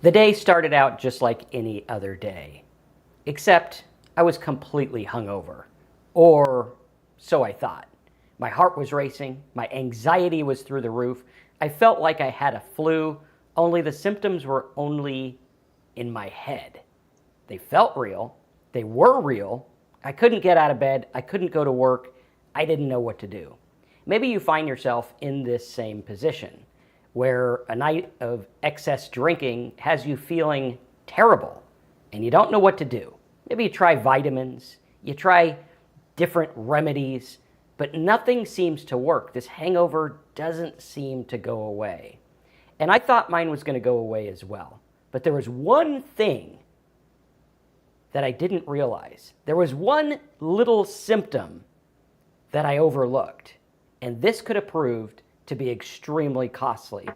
The day started out just like any other day, except I was completely hungover. Or so I thought. My heart was racing, my anxiety was through the roof. I felt like I had a flu, only the symptoms were only in my head. They felt real, they were real. I couldn't get out of bed, I couldn't go to work, I didn't know what to do. Maybe you find yourself in this same position where a night of excess drinking has you feeling terrible and you don't know what to do. Maybe you try vitamins, you try different remedies, but nothing seems to work. This hangover doesn't seem to go away. And I thought mine was going to go away as well. But there was one thing that I didn't realize. There was one little symptom that I overlooked. And this could have proved to be extremely costly.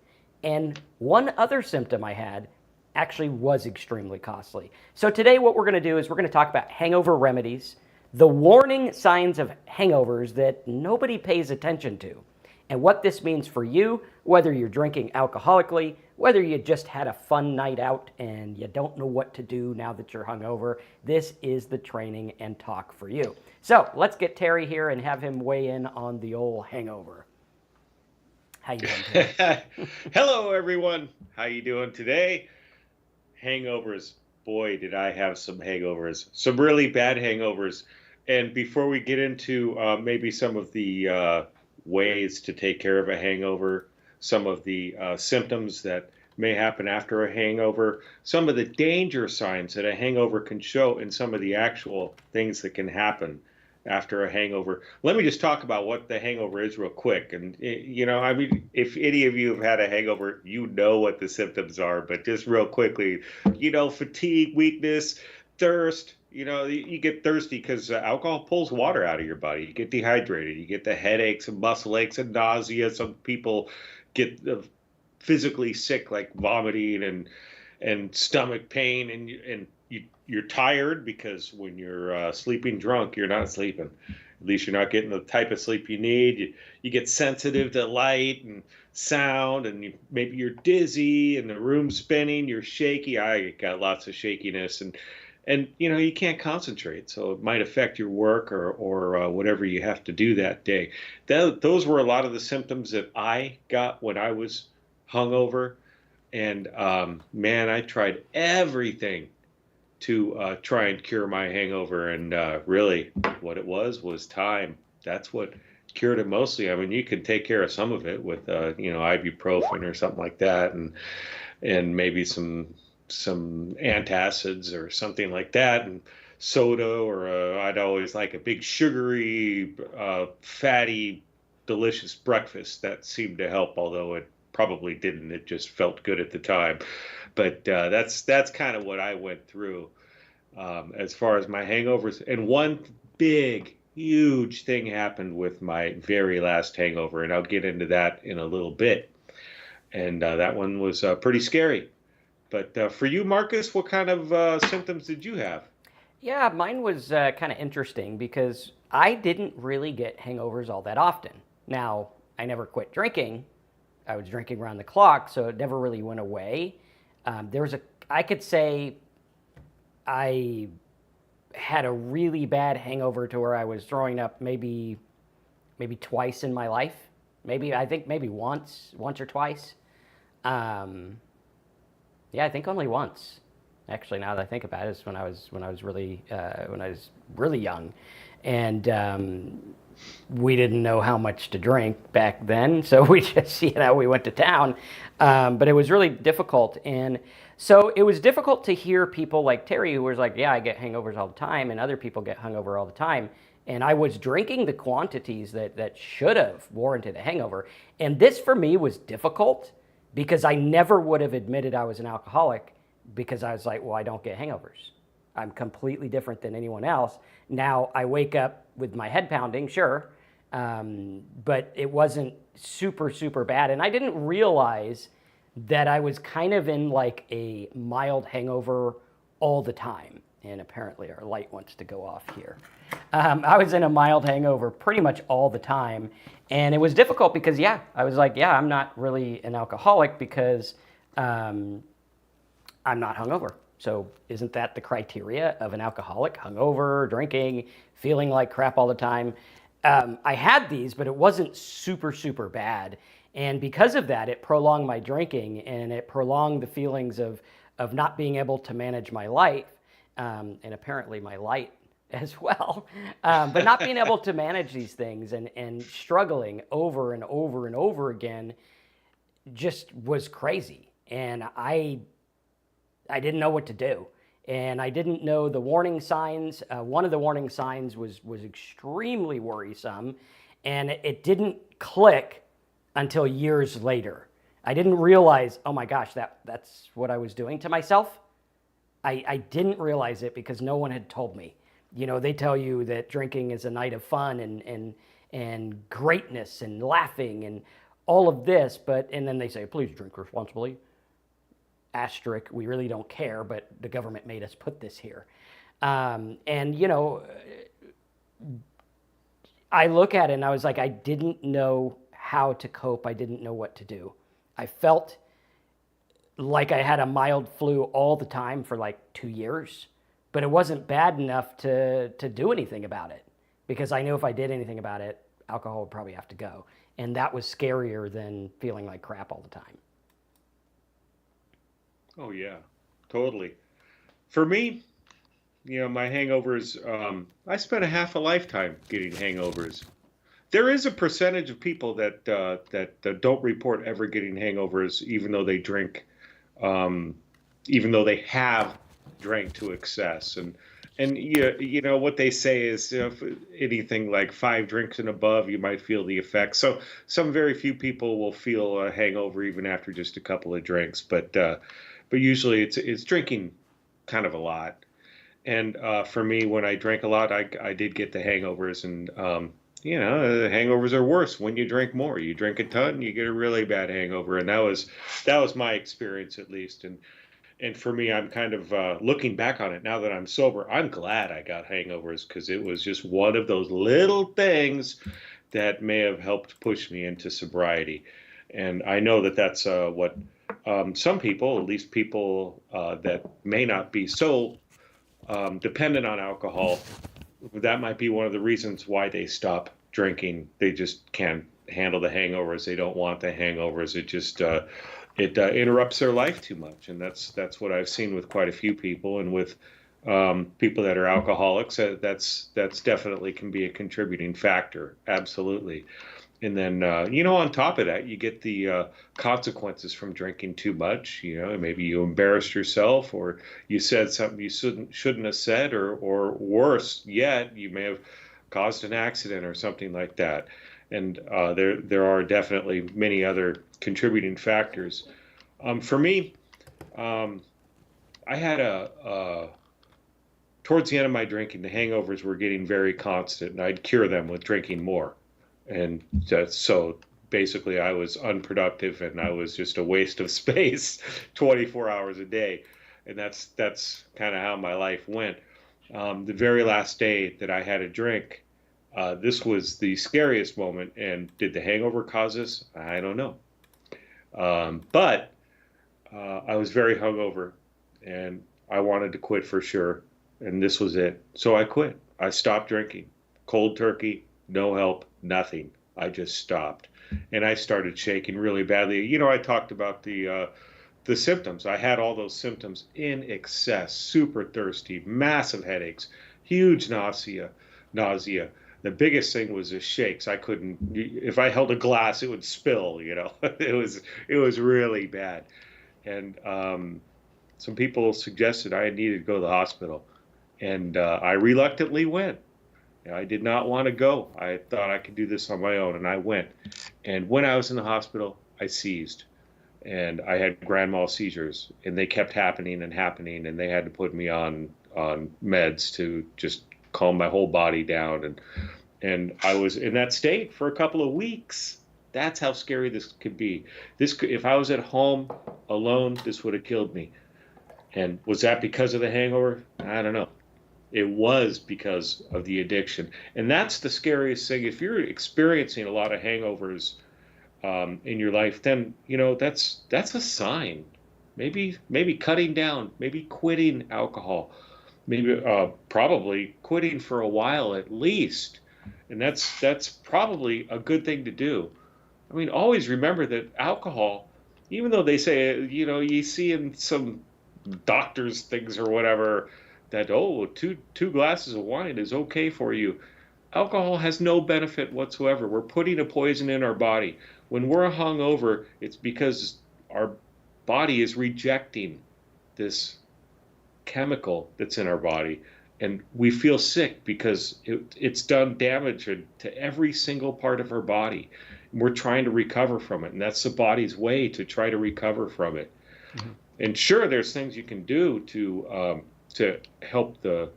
And one other symptom I had actually was extremely costly. So today what we're going to do is we're going to talk about hangover remedies, the warning signs of hangovers that nobody pays attention to, and what this means for you, whether you're drinking alcoholically, whether you just had a fun night out and you don't know what to do now that you're hungover. This is the training and talk for you. So let's get Terry here and have him weigh in on the old hangover. How you doing today? Hello, everyone. How you doing today? Hangovers. Boy, did I have some hangovers. Some really bad hangovers. And before we get into maybe some of the ways to take care of a hangover, some of the symptoms that may happen after a hangover, some of the danger signs that a hangover can show, and some of the actual things that can happen after a hangover. Let me just talk about what the hangover is real quick. And, I mean, if any of you have had a hangover, you know what the symptoms are. But just real quickly, fatigue, weakness, thirst. You get thirsty because alcohol pulls water out of your body. You get dehydrated. You get the headaches and muscle aches and nausea. Some people get physically sick, like vomiting and stomach pain, and you're tired because when you're sleeping drunk, you're not sleeping. At least you're not getting the type of sleep you need. You get sensitive to light and sound, and maybe you're dizzy and the room's spinning. You're shaky. I got lots of shakiness, and you can't concentrate, so it might affect your work or whatever you have to do that day. Those were a lot of the symptoms that I got when I was hungover, and man, I tried everything to try and cure my hangover, and really what it was time. That's what cured it mostly. I mean, you can take care of some of it with ibuprofen or something like that, and maybe some antacids or something like that, and soda, or I'd always like a big sugary, fatty, delicious breakfast. That seemed to help, although it probably didn't. It just felt good at the time. But that's kind of what I went through as far as my hangovers. And one big, huge thing happened with my very last hangover, and I'll get into that in a little bit. And that one was pretty scary. But for you, Marcus, what kind of symptoms did you have? Yeah, mine was kind of interesting because I didn't really get hangovers all that often. Now, I never quit drinking. I was drinking around the clock, so it never really went away. I could say I had a really bad hangover to where I was throwing up maybe twice in my life. I think maybe once or twice. Yeah, I think only once. Actually, now that I think about it, is when I was really young, and we didn't know how much to drink back then, so we just we went to town, but it was really difficult, and so it was difficult to hear people like Terry who was like, yeah, I get hangovers all the time, and other people get hungover all the time, and I was drinking the quantities that should have warranted a hangover, and this for me was difficult because I never would have admitted I was an alcoholic, because I was like, well, I don't get hangovers. I'm completely different than anyone else. Now I wake up with my head pounding, sure, but it wasn't super, super bad. And I didn't realize that I was kind of in like a mild hangover all the time. And apparently our light wants to go off here. I was in a mild hangover pretty much all the time. And it was difficult because, I was like, I'm not really an alcoholic because I'm not hungover. So isn't that the criteria of an alcoholic? Hungover, drinking, feeling like crap all the time. I had these, but it wasn't super, super bad. And because of that, it prolonged my drinking and it prolonged the feelings of not being able to manage my life and apparently my light as well. But not being able to manage these things and struggling over and over and over again just was crazy. And I didn't know what to do. And I didn't know the warning signs. One of the warning signs was extremely worrisome, and it didn't click until years later. I didn't realize, oh my gosh, that's what I was doing to myself. I didn't realize it because no one had told me. You know, they tell you that drinking is a night of fun and greatness and laughing and all of this, and then they say, please drink responsibly. Asterisk, we really don't care, but the government made us put this here. And, you know, I look at it and I was like, I didn't know how to cope. I didn't know what to do. I felt like I had a mild flu all the time for like 2 years, but it wasn't bad enough to do anything about it because I knew if I did anything about it, alcohol would probably have to go. And that was scarier than feeling like crap all the time. Oh yeah, totally. For me, my hangovers. I spent a half a lifetime getting hangovers. There is a percentage of people that don't report ever getting hangovers, even though they drink, even though they have drank to excess. And what they say is, if anything like 5 drinks and above, you might feel the effects. So some very few people will feel a hangover even after just a couple of drinks, but usually it's drinking kind of a lot. And for me, when I drank a lot, I did get the hangovers, and the hangovers are worse when you drink more. You drink a ton, you get a really bad hangover, and that was my experience at least. And for me, I'm kind of looking back on it now that I'm sober. I'm glad I got hangovers because it was just one of those little things that may have helped push me into sobriety. And I know that that's what some people, at least people that may not be so dependent on alcohol, that might be one of the reasons why they stop drinking. They just can't handle the hangovers. They don't want the hangovers. It just it interrupts their life too much, and that's what I've seen with quite a few people, and with people that are alcoholics. That's definitely can be a contributing factor. Absolutely. And then, on top of that, you get the consequences from drinking too much. Maybe you embarrassed yourself, or you said something you shouldn't have said, or worse yet, you may have caused an accident or something like that. And there are definitely many other contributing factors. For me, I had towards the end of my drinking, the hangovers were getting very constant, and I'd cure them with drinking more. And so basically I was unproductive and I was just a waste of space 24 hours a day. And that's kind of how my life went. The very last day that I had a drink, this was the scariest moment. And did the hangover cause this? I don't know. But I was very hungover and I wanted to quit for sure. And this was it. So I quit. I stopped drinking. Cold turkey. No help, nothing. I just stopped, and I started shaking really badly. I talked about the symptoms. I had all those symptoms in excess: super thirsty, massive headaches, huge nausea. The biggest thing was the shakes. I couldn't. If I held a glass, it would spill. It was really bad, and some people suggested I needed to go to the hospital, and I reluctantly went. I did not want to go. I thought I could do this on my own, and I went. And when I was in the hospital, I seized, and I had grand mal seizures, and they kept happening and happening, and they had to put me on meds to just calm my whole body down, and I was in that state for a couple of weeks. That's how scary this could be. If I was at home alone, this would have killed me. And was that because of the hangover? I don't know. It was because of the addiction. And that's the scariest thing. If you're experiencing a lot of hangovers in your life, then, that's a sign. maybe cutting down, maybe quitting alcohol, maybe probably quitting for a while at least. And that's probably a good thing to do. I mean, always remember that alcohol, even though they say, you see in some doctors' things or whatever that, oh, two glasses of wine is okay for you. Alcohol has no benefit whatsoever. We're putting a poison in our body. When we're hungover, it's because our body is rejecting this chemical that's in our body. And we feel sick because it's done damage to every single part of our body. We're trying to recover from it. And that's the body's way to try to recover from it. Mm-hmm. And sure, there's things you can do to help the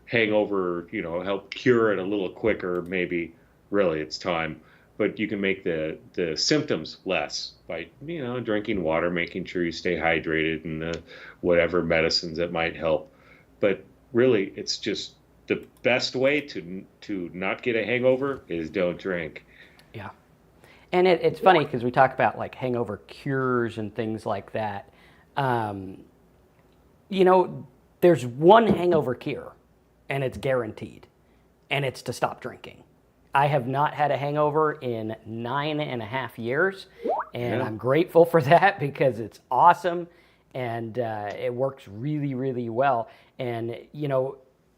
hangover, help cure it a little quicker. Maybe really it's time, but you can make the symptoms less by, drinking water, making sure you stay hydrated, and whatever medicines that might help. But really, it's just the best way to not get a hangover is don't drink. Yeah. And it's funny because we talk about like hangover cures and things like that. There's one hangover cure, and it's guaranteed, and it's to stop drinking. I have not had a hangover in 9.5 years, and yeah. I'm grateful for that because it's awesome, and it works really, really well. And,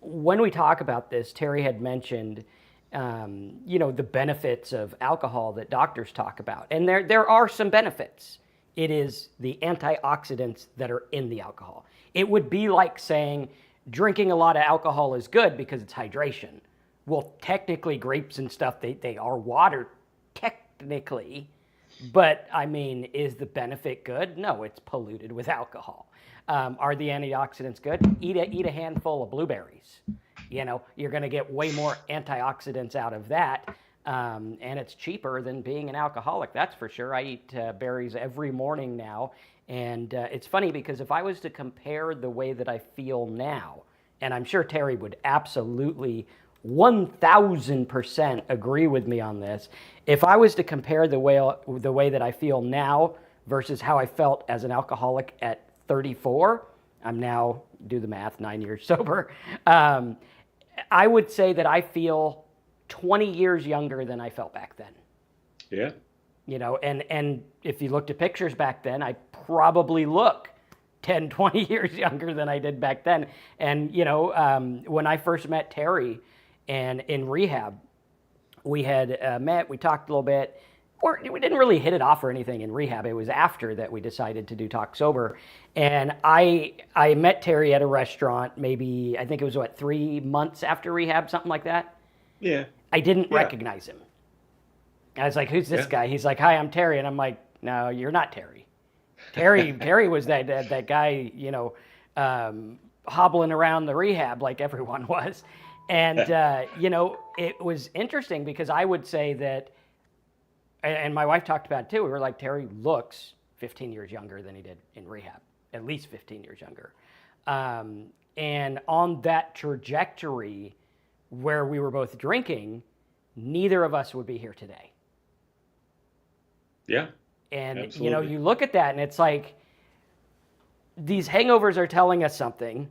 when we talk about this, Terry had mentioned, the benefits of alcohol that doctors talk about. And there are some benefits. It is the antioxidants that are in the alcohol. It would be like saying drinking a lot of alcohol is good because it's hydration. Well, technically grapes and stuff, they are water technically, but I mean, is the benefit good? No, it's polluted with alcohol. Are the antioxidants good? Eat a handful of blueberries. You're going to get way more antioxidants out of that, and it's cheaper than being an alcoholic, that's for sure. I eat berries every morning now, and it's funny because if I was to compare the way that I feel now, and I'm sure Terry would absolutely 1,000% agree with me on this, if I was to compare the way that I feel now versus how I felt as an alcoholic at 34, I'm now, do the math, 9 years sober, I would say that I feel 20 years younger than I felt back then. Yeah. And if you looked at pictures back then, I probably look 10, 20 years younger than I did back then. And, when I first met Terry and in rehab, we had met, we talked a little bit. We didn't really hit it off or anything in rehab. It was after that we decided to do Talk Sober. And I met Terry at a restaurant, maybe, I think it was 3 months after rehab, something like that. Yeah. I didn't recognize him. I was like, who's this guy? He's like, hi, I'm Terry. And I'm like, no, you're not Terry. Terry was that guy, hobbling around the rehab like everyone was. And, it was interesting because I would say that, and my wife talked about it too, we were like, Terry looks 15 years younger than he did in rehab, at least 15 years younger. And on that trajectory where we were both drinking, neither of us would be here today. Yeah. And, absolutely. You look at that and it's like, these hangovers are telling us something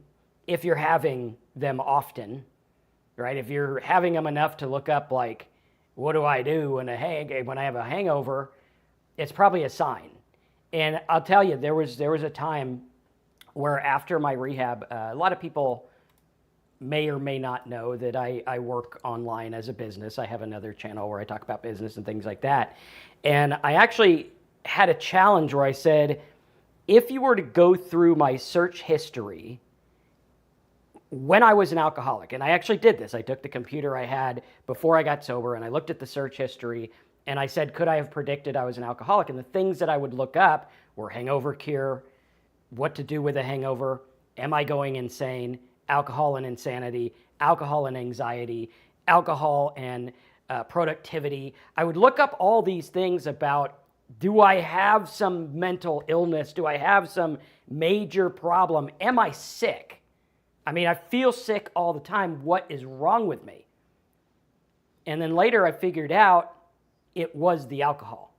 if you're having them often, right? If you're having them enough to look up like, what do I do when I have a hangover? It's probably a sign. And I'll tell you, there was a time where after my rehab, a lot of people may or may not know that I work online as a business. I have another channel where I talk about business and things like that. And I actually had a challenge where I said, if you were to go through my search history when I was an alcoholic, and I actually did this, I took the computer I had before I got sober and I looked at the search history and I said, could I have predicted I was an alcoholic? And the things that I would look up were hangover cure, what to do with a hangover, am I going insane, alcohol and insanity, alcohol and anxiety, alcohol and productivity. I would look up all these things about, do I have some mental illness? Do I have some major problem? Am I sick? I mean, I feel sick all the time. What is wrong with me? And then later I figured out it was the alcohol.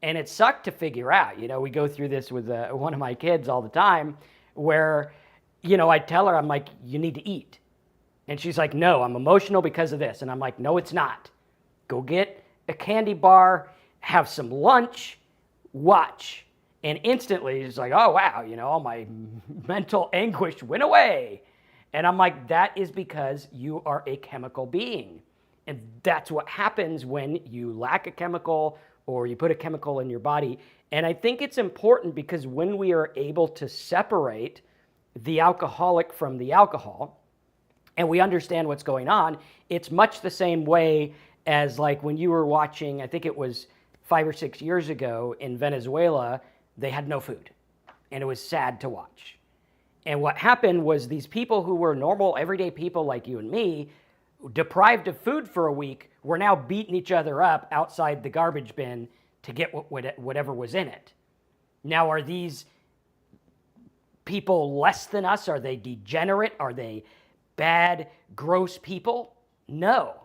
And it sucked to figure out. We go through this with one of my kids all the time where, I tell her, I'm like, you need to eat. And she's like, no, I'm emotional because of this. And I'm like, no, it's not. Go get a candy bar, have some lunch, watch. And instantly it's like, oh, wow, all my mental anguish went away. And I'm like, that is because you are a chemical being. And that's what happens when you lack a chemical or you put a chemical in your body. And I think it's important because when we are able to separate the alcoholic from the alcohol and we understand what's going on, it's much the same way as like when you were watching, I think it was 5 or 6 years ago in Venezuela, they had no food. And it was sad to watch. And what happened was these people who were normal, everyday people like you and me, deprived of food for a week, were now beating each other up outside the garbage bin to get whatever was in it. Now, are these people less than us? Are they degenerate? Are they bad, gross people? No.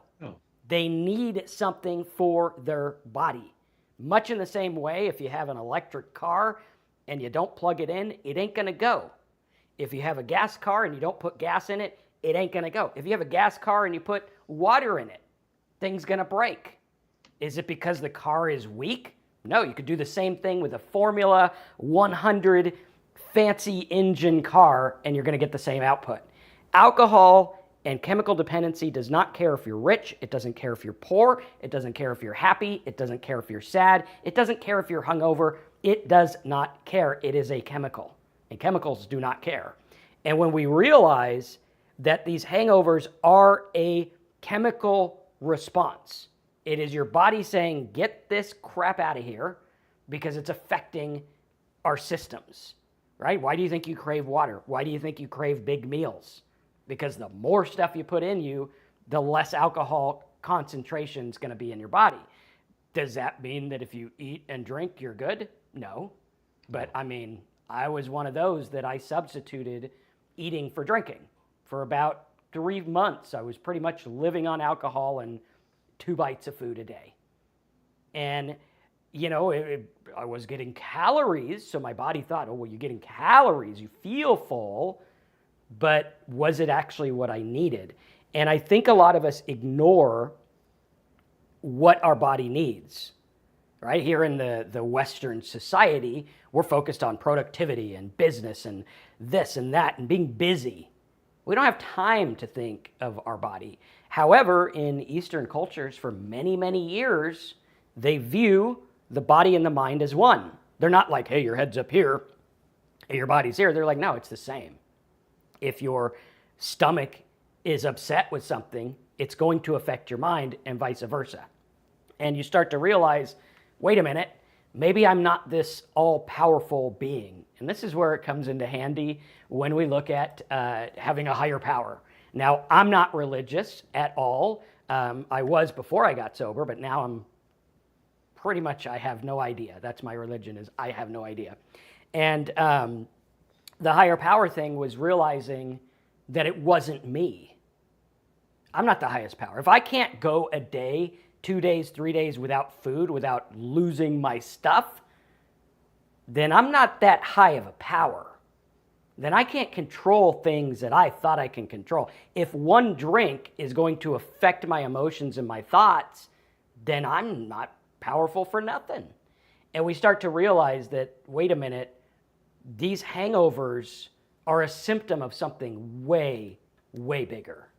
They need something for their body. Much in the same way, if you have an electric car and you don't plug it in, it ain't gonna go. If you have a gas car and you don't put gas in it, it ain't gonna go. If you have a gas car and you put water in it, thing's gonna break. Is it because the car is weak? No, you could do the same thing with a Formula 100 fancy engine car and you're gonna get the same output. Alcohol and chemical dependency does not care if you're rich, it doesn't care if you're poor, it doesn't care if you're happy, it doesn't care if you're sad, it doesn't care if you're hungover, it does not care. It is a chemical, and chemicals do not care. And when we realize that these hangovers are a chemical response, it is your body saying, get this crap out of here because it's affecting our systems, right? Why do you think you crave water? Why do you think you crave big meals? Because the more stuff you put in you, the less alcohol concentration is going to be in your body. Does that mean that if you eat and drink, you're good? No. But I mean, I was one of those that I substituted eating for drinking. For about 3 months, I was pretty much living on alcohol and 2 bites of food a day. And, I was getting calories, so my body thought, oh, well, you're getting calories, you feel full, but was it actually what I needed? And I think a lot of us ignore what our body needs, right? Here in the Western society, we're focused on productivity and business and this and that and being busy. We don't have time to think of our body. However, in Eastern cultures, for many, many years, they view the body and the mind as one. They're not like, hey, your head's up here, hey, your body's here. They're like, no, it's the same. If your stomach is upset with something, it's going to affect your mind and vice versa. And you start to realize, wait a minute, maybe I'm not this all-powerful being. And this is where it comes into handy when we look at having a higher power. Now, I'm not religious at all. I was before I got sober, but now I'm pretty much, I have no idea. That's my religion, is I have no idea. And the higher power thing was realizing that it wasn't me. I'm not the highest power. If I can't go a day, 2 days, 3 days without food, without losing my stuff, then I'm not that high of a power. Then I can't control things that I thought I can control. If one drink is going to affect my emotions and my thoughts, then I'm not powerful for nothing. And we start to realize that, wait a minute, these hangovers are a symptom of something way, way bigger.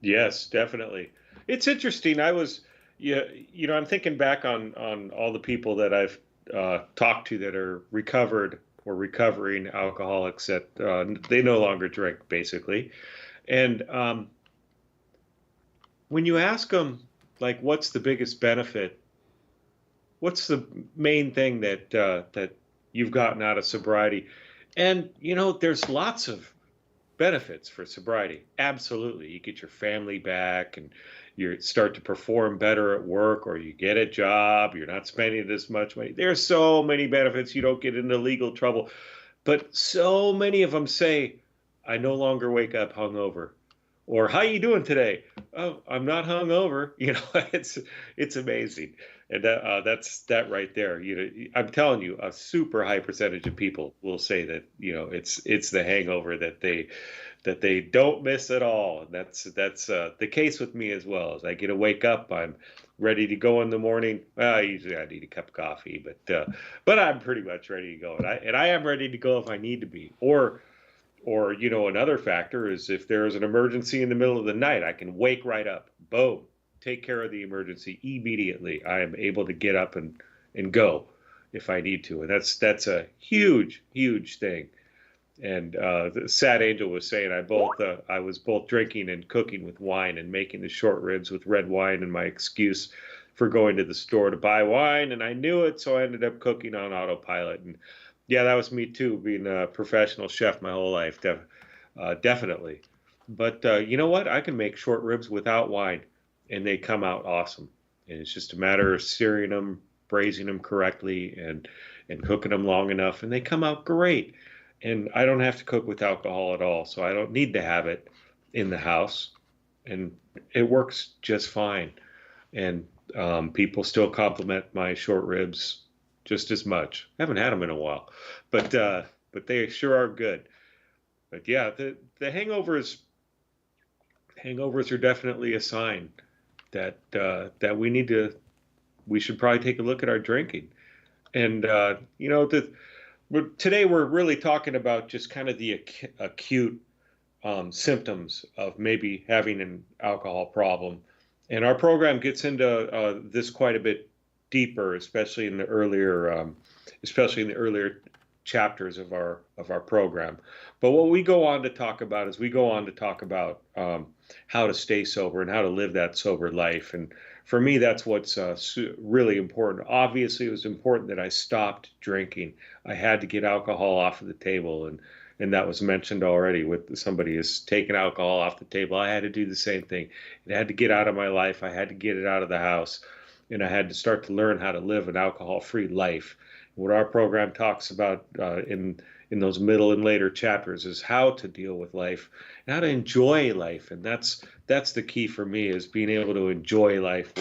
Yes, definitely. It's interesting. I'm thinking back on all the people that I've talked to that are recovered or recovering alcoholics that they no longer drink, basically. And when you ask them, like, what's the biggest benefit? What's the main thing that you've gotten out of sobriety? And, there's lots of benefits for sobriety. Absolutely. You get your family back and you start to perform better at work, or you get a job. You're not spending this much money. There are so many benefits. You don't get into legal trouble. But so many of them say, I no longer wake up hungover. Or how you doing today? Oh, I'm not hungover. It's amazing, and that's that right there. I'm telling you, a super high percentage of people will say that it's the hangover that they don't miss at all. And that's the case with me as well. As I get to wake up, I'm ready to go in the morning. Well, usually I need a cup of coffee, but I'm pretty much ready to go, and I am ready to go if I need to be. Or another factor is if there is an emergency in the middle of the night, I can wake right up, boom, take care of the emergency immediately. I am able to get up and go if I need to, and that's a huge thing. And the Sad Angel was saying I was both drinking and cooking with wine and making the short ribs with red wine, and my excuse for going to the store to buy wine, and I knew it, so I ended up cooking on autopilot. And yeah, that was me too, being a professional chef my whole life, definitely. But you know what? I can make short ribs without wine, and they come out awesome. And it's just a matter of searing them, braising them correctly, and cooking them long enough, and they come out great. And I don't have to cook with alcohol at all, so I don't need to have it in the house, and it works just fine. And people still compliment my short ribs just as much. I haven't had them in a while, but they sure are good. But yeah, the hangovers are definitely a sign that we should probably take a look at our drinking. And today we're really talking about just kind of the acute symptoms of maybe having an alcohol problem. And our program gets into this quite a bit deeper, especially in the earlier chapters of our program. But what we go on to talk about is how to stay sober and how to live that sober life. And for me, that's what's really important. Obviously, it was important that I stopped drinking. I had to get alcohol off of the table, and that was mentioned already with somebody who's taken alcohol off the table. I had to do the same thing. It had to get out of my life. I had to get it out of the house, and I had to start to learn how to live an alcohol-free life. What our program talks about in those middle and later chapters is how to deal with life and how to enjoy life, and that's the key for me, is being able to enjoy life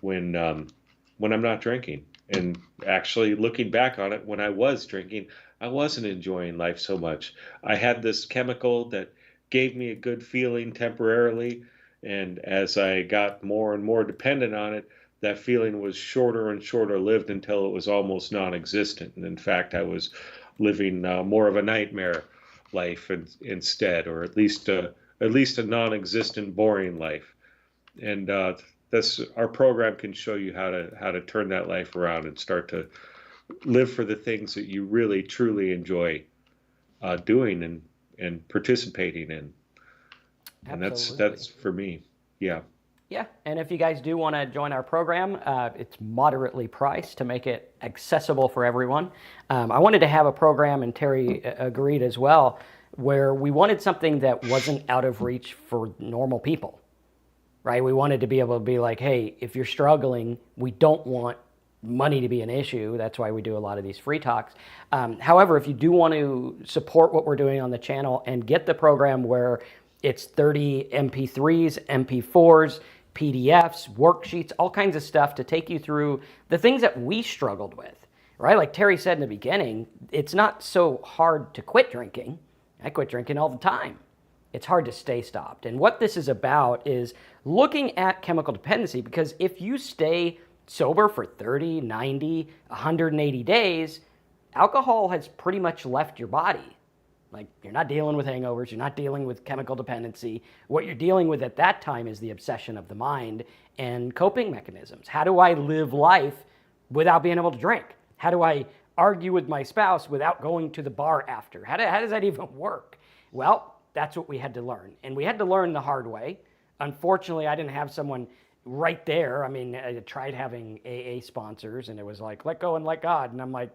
when I'm not drinking. And actually, looking back on it, when I was drinking, I wasn't enjoying life so much. I had this chemical that gave me a good feeling temporarily, and as I got more and more dependent on it, that feeling was shorter and shorter lived until it was almost non-existent. And in fact, I was living more of a nightmare life instead, or at least a non-existent, boring life. And that's our program can show you how to turn that life around and start to live for the things that you really truly enjoy doing and participating in. And Absolutely. that's for me. Yeah. Yeah, and if you guys do want to join our program, it's moderately priced to make it accessible for everyone. I wanted to have a program, and Terry agreed as well, where we wanted something that wasn't out of reach for normal people, right? We wanted to be able to be like, hey, if you're struggling, we don't want money to be an issue. That's why we do a lot of these free talks. However, if you do want to support what we're doing on the channel and get the program where it's 30 MP3s, MP4s, PDFs, worksheets, all kinds of stuff to take you through the things that we struggled with, right? Like Terry said in the beginning, it's not so hard to quit drinking. I quit drinking all the time. It's hard to stay stopped. And what this is about is looking at chemical dependency, because if you stay sober for 30, 90, 180 days, alcohol has pretty much left your body. Like, you're not dealing with hangovers, you're not dealing with chemical dependency. What you're dealing with at that time is the obsession of the mind and coping mechanisms. How do I live life without being able to drink? How do I argue with my spouse without going to the bar after? How does that even work? Well, that's what we had to learn. And we had to learn the hard way. Unfortunately, I didn't have someone right there. I mean, I tried having AA sponsors, and it was like, let go and let God. And I'm like,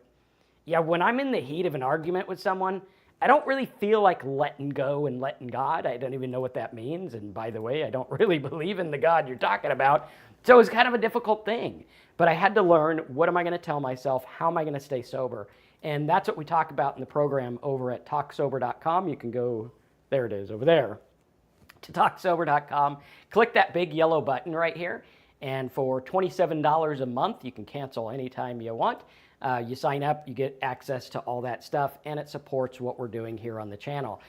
yeah, when I'm in the heat of an argument with someone, I don't really feel like letting go and letting God. I don't even know what that means. And by the way, I don't really believe in the God you're talking about. So it's kind of a difficult thing. But I had to learn, what am I going to tell myself? How am I going to stay sober? And that's what we talk about in the program over at talksober.com. You can go, there it is, over there. detoxsober.com. Click that big yellow button right here. And for $27 a month, you can cancel anytime you want. You sign up, you get access to all that stuff, and it supports what we're doing here on the channel.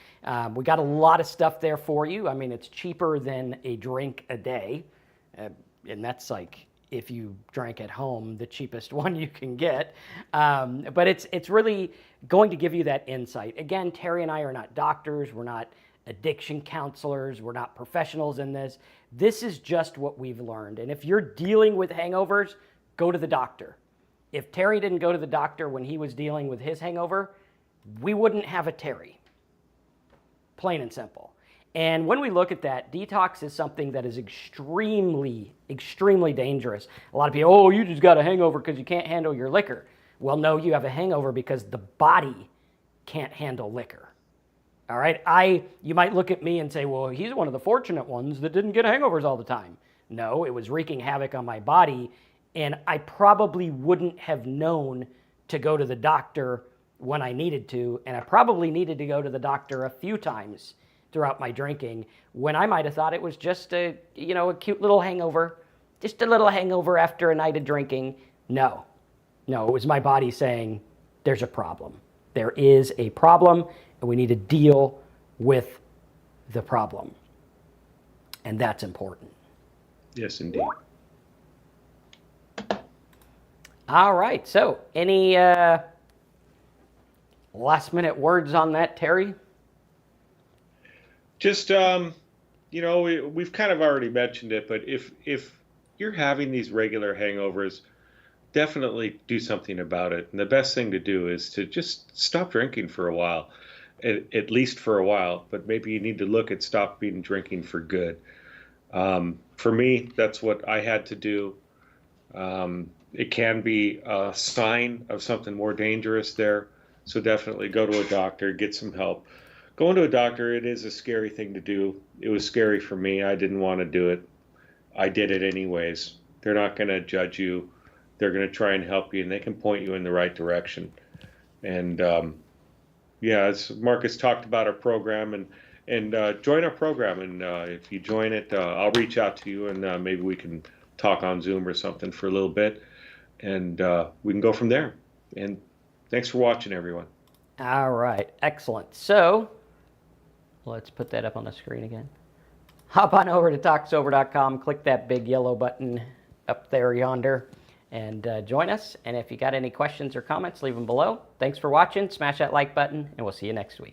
We got a lot of stuff there for you. I mean, it's cheaper than a drink a day. And that's like, if you drank at home, the cheapest one you can get. But it's really going to give you that insight. Again, Terry and I are not doctors. We're not addiction counselors. We're not professionals in this. This is just what we've learned. And if you're dealing with hangovers, go to the doctor. If Terry didn't go to the doctor when he was dealing with his hangover, we wouldn't have a Terry. Plain and simple. And when we look at that, detox is something that is extremely, extremely dangerous. A lot of people, oh, you just got a hangover because you can't handle your liquor. Well, no, you have a hangover because the body can't handle liquor. All right? You might look at me and say, well, he's one of the fortunate ones that didn't get hangovers all the time. No, it was wreaking havoc on my body, and I probably wouldn't have known to go to the doctor when I needed to, and I probably needed to go to the doctor a few times throughout my drinking when I might have thought it was just a cute little hangover, just a little hangover after a night of drinking. No, it was my body saying there's a problem. There is a problem, and we need to deal with the problem. And that's important. Yes, indeed. All right. So any last minute words on that, Terry? Just, we've kind of already mentioned it, but if you're having these regular hangovers, definitely do something about it. And the best thing to do is to just stop drinking for a while, at least for a while. But maybe you need to look at stopping drinking for good. For me, that's what I had to do. It can be a sign of something more dangerous there. So definitely go to a doctor, get some help. Going to a doctor, it is a scary thing to do. It was scary for me. I didn't want to do it. I did it anyways. They're not going to judge you. They're going to try and help you, and they can point you in the right direction. And as Marcus talked about our program, and join our program. And if you join it, I'll reach out to you, and maybe we can talk on Zoom or something for a little bit, and we can go from there. And thanks for watching, everyone. All right, excellent. So let's put that up on the screen again. Hop on over to detoxsober.com, click that big yellow button up there yonder, and join us. And if you got any questions or comments, leave them below. Thanks for watching. Smash that like button, and we'll see you next week.